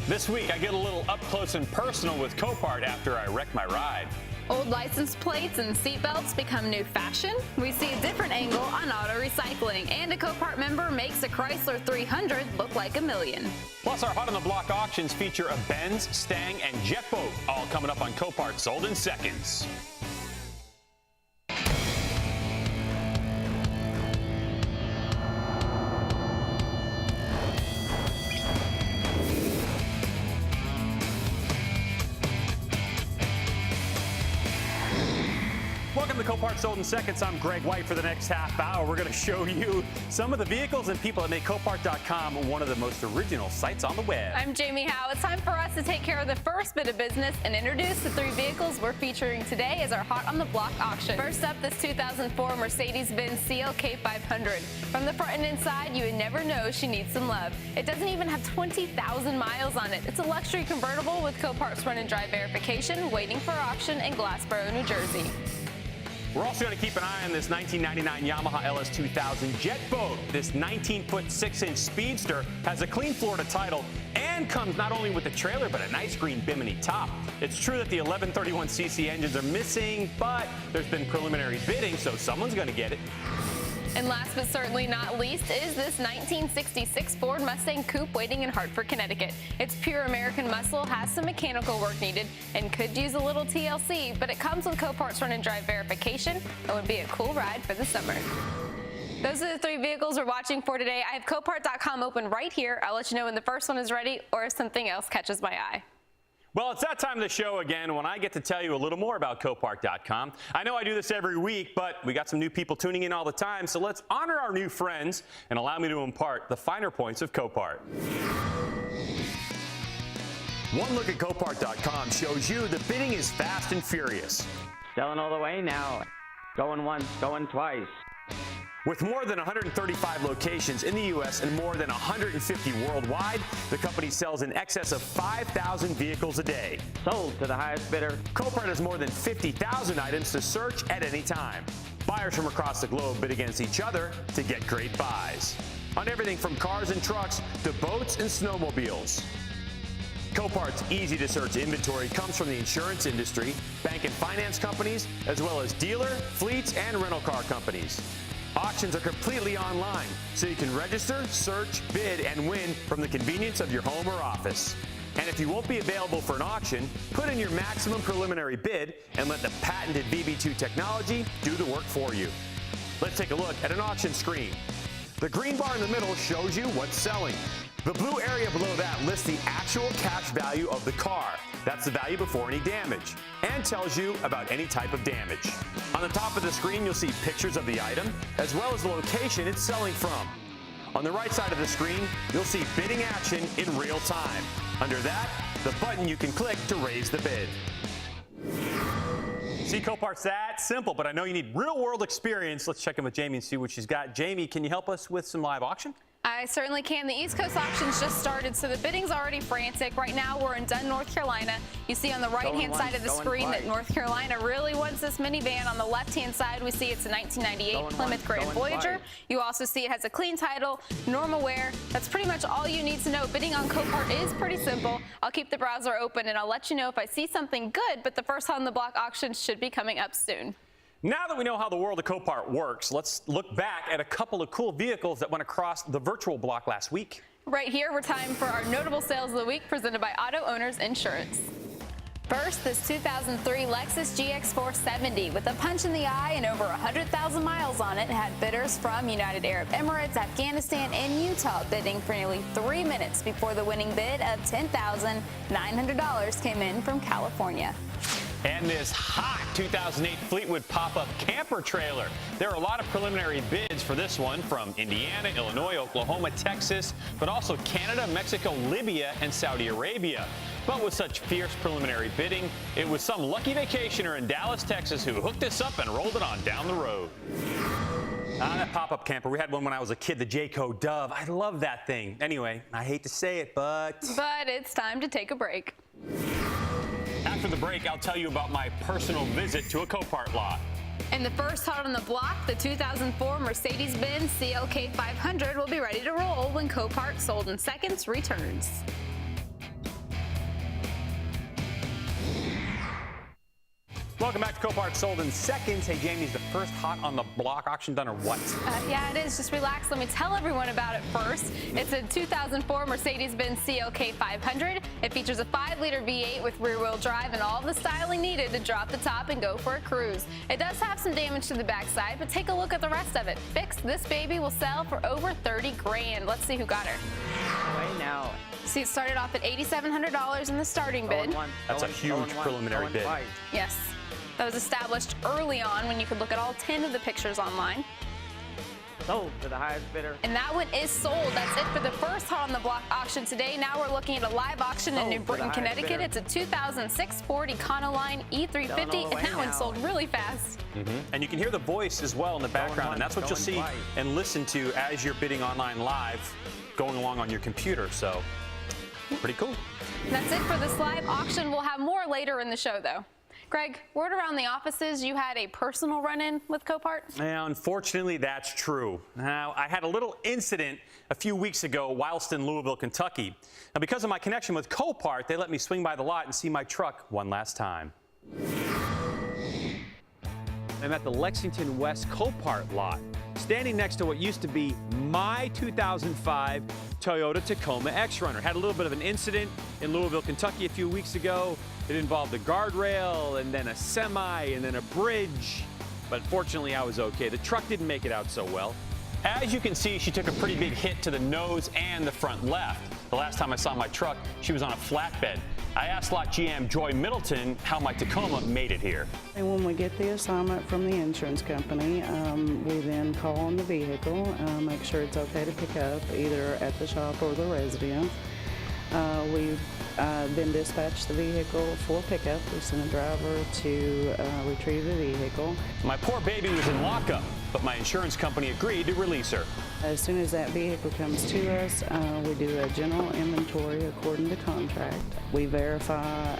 This week, I get a little up close and personal with Copart after I wrecked my ride. Old license plates and seatbelts become new fashion. We see a different angle on auto recycling. And a Copart member makes a Chrysler 300 look like a million. Plus, our Hot on the Block auctions feature a Benz, Stang, and Jet Boat, all coming up on Copart, sold in seconds. Welcome to Copart Sold in Seconds. I'm Greg White. For the next half hour, we're going to show you some of the vehicles and people that make Copart.com one of the most original sites on the web. I'm Jamie Howe. It's time for us to take care of the first bit of business and introduce the three vehicles we're featuring today as our Hot on the Block auction. First up, this 2004 Mercedes-Benz CLK 500. From the front and inside, you would never know she needs some love. It doesn't even have 20,000 miles on it. It's a luxury convertible with Copart's run and drive verification, waiting for auction in Glassboro, New Jersey. We're also going to keep an eye on this 1999 Yamaha LS2000 Jet Boat. This 19-foot 6-inch speedster has a clean Florida title and comes not only with a trailer but a nice green bimini top. It's true that the 1131cc engines are missing, but there's been preliminary bidding, so someone's going to get it. And last but certainly not least is this 1966 Ford Mustang Coupe waiting in Hartford, Connecticut. It's pure American muscle, has some mechanical work needed, and could use a little TLC, but it comes with Copart's run and drive verification and would be a cool ride for the summer. Those are the three vehicles we're watching for today. I have Copart.com open right here. I'll let you know when the first one is ready or if something else catches my eye. Well, it's that time of the show again when I get to tell you a little more about Copart.com. I know I do this every week, but we got some new people tuning in all the time, so let's honor our new friends and allow me to impart the finer points of Copart. One look at Copart.com shows you the bidding is fast and furious. Selling all the way now. Going once, going twice. With more than 135 locations in the U.S. and more than 150 worldwide, the company sells in excess of 5,000 vehicles a day. Sold to the highest bidder. Copart has more than 50,000 items to search at any time. Buyers from across the globe bid against each other to get great buys. On everything from cars and trucks to boats and snowmobiles. Copart's easy-to-search inventory comes from the insurance industry, bank and finance companies, as well as dealer, fleets, and rental car companies. Auctions are completely online, so you can register, search, bid, and win from the convenience of your home or office. And if you won't be available for an auction, put in your maximum preliminary bid and let the patented VB2 technology do the work for you. Let's take a look at an auction screen. The green bar in the middle shows you what's selling. The blue area below that lists the actual cash value of the car. That's the value before any damage, and tells you about any type of damage. On the top of the screen, you'll see pictures of the item, as well as the location it's selling from. On the right side of the screen, you'll see bidding action in real time. Under that, the button you can click to raise the bid. See, Copart's that simple, but I know you need real-world experience. Let's check in with Jamie and see what she's got. Jamie, can you help us with some live auction? I certainly can. The East Coast auctions just started, so the bidding's already frantic. Right now, we're in Dunn, North Carolina. You see on the right-hand side of the screen that North Carolina really wants this minivan. On the left-hand side, we see it's a 1998 Plymouth Grand Voyager. You also see it has a clean title, normal wear. That's pretty much all you need to know. Bidding on Copart is pretty simple. I'll keep the browser open, and I'll let you know if I see something good, but the first on the block auction should be coming up soon. Now that we know how the world of Copart works, let's look back at a couple of cool vehicles that went across the virtual block last week. Right here, we're time for our notable sales of the week presented by Auto Owners Insurance. First, this 2003 Lexus GX470 with a punch in the eye and over 100,000 miles on it had bidders from United Arab Emirates, Afghanistan, and Utah bidding for nearly 3 minutes before the winning bid of $10,900 came in from California. And this hot 2008 Fleetwood pop-up camper trailer. There are a lot of preliminary bids for this one from Indiana, Illinois, Oklahoma, Texas, but also Canada, Mexico, Libya, and Saudi Arabia. But with such fierce preliminary bidding, it was some lucky vacationer in Dallas, Texas who hooked this up and rolled it on down the road. That pop-up camper, we had one when I was a kid, the Jayco Dove. I love that thing. Anyway, I hate to say it, but it's time to take a break. After the break, I'll tell you about my personal visit to a Copart lot. And the first hot on the block, the 2004 Mercedes-Benz CLK 500 will be ready to roll when Copart Sold in Seconds returns. Welcome back to Copart Sold in Seconds. Hey, Jamie, is the first hot on the block auction done or what? Yeah, it is. Just relax. Let me tell everyone about it first. It's a 2004 Mercedes-Benz CLK 500. It features a 5-liter V8 with rear-wheel drive and all the styling needed to drop the top and go for a cruise. It does have some damage to the backside, but take a look at the rest of it. Fixed, this baby will sell for over 30 grand. Let's see who got her. Away now. See, it started off at $8,700 in the starting bid. That's a huge preliminary bid. Yes. That was established early on when you could look at all 10 of the pictures online. Sold to the highest bidder. And that one is sold. That's it for the first hot on the block auction today. Now we're looking at a live auction in New Britain, Connecticut. It's a 2006 Ford Econoline E350, and that one sold really fast. And you can hear the voice as well in the background, and that's what you'll see and listen to as you're bidding online live, going along on your computer. So, pretty cool. And that's it for this live auction. We'll have more later in the show, though. Greg, word around the offices you had a personal run-in with Copart? Yeah, unfortunately, that's true. Now, I had a little incident a few weeks ago whilst in Louisville, Kentucky. Now, because of my connection with Copart, they let me swing by the lot and see my truck one last time. I'm at the Lexington West Copart lot, standing next to what used to be my 2005 Toyota Tacoma X-Runner. Had a little bit of an incident in Louisville, Kentucky a few weeks ago. It involved a guardrail and then a semi and then a bridge. But fortunately, I was okay. The truck didn't make it out so well. As you can see, she took a pretty big hit to the nose and the front left. The last time I saw my truck, she was on a flatbed. I asked lot GM Joy Middleton how my Tacoma made it here. And when we get the assignment from the insurance company, we then call on the vehicle, make sure it's okay to pick up either at the shop or the residence. We then dispatch the vehicle for pickup. We send a driver to retrieve the vehicle. My poor baby was in lockup, but my insurance company agreed to release her. As soon as that vehicle comes to us, we do a general inventory according to contract. We verify